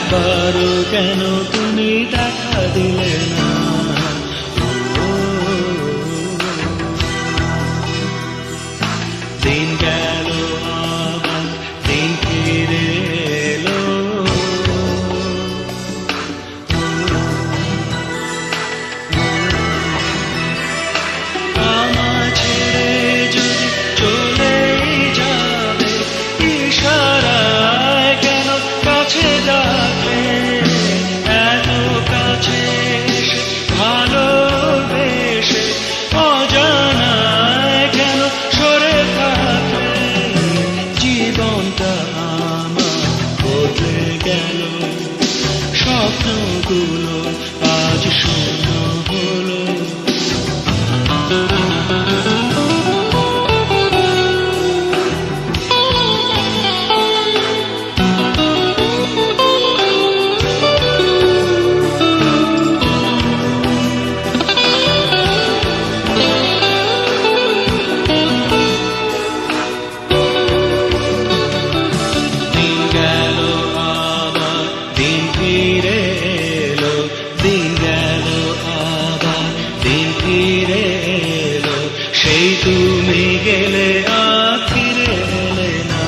একবারও কেন তুমি দেখা দিলে না? দিন গেল আবার দিন ফিরে এলো, আমার ছেড়ে যদি চলে যাবে, ইশারায় কেন কাছে ডাকলে? এত কাছে এসে ভালোবেসে অজানায় কেন সরে থাকলে? জীবনটা আমার বদলে গেল, স্বপ্নগুলো আজ শূন্য হলো। দিন গেল আবার দিন ফিরে এলো, দিন গেল আবার দিন ফিরে এলো, সেই তুমি গেলে আর ফিরে এলে না।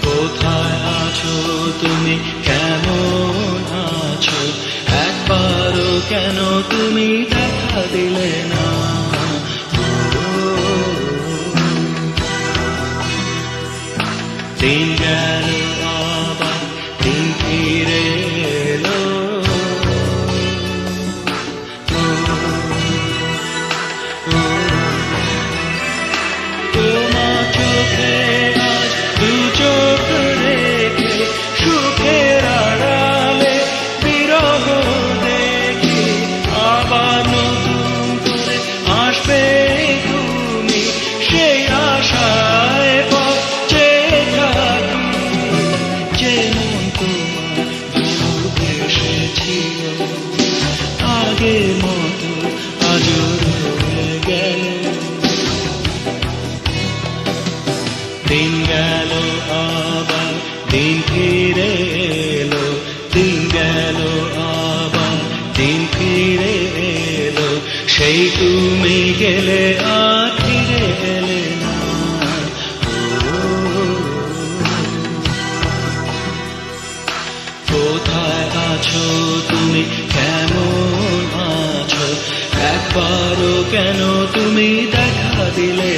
কোথায় আছো তুমি, কেমন আছো? একবারও কেন তুমি দেখা দিলে না? দিন গেল আবার দিন ফিরে এলো, তোমার চোখে আজ দু চোখ রেখে সুখের আড়ালে বিরহ দেখি। আবার নতুন করে আসবে তুমি, সেই আশায় পথ চেয়ে থাকি। যেমন তোমার ভালোবেসেছিল আগের মতো আজও রয়ে গেল। দিন গেল আবার দিন ফিরে এলো, দিন গেল আবার দিন ফিরে এলো, সেই তুমি গেলে আর ফিরে এলে না। কোথায় আছো তুমি, কেমন আছো? একবারও কেন তুমি দেখা দিলে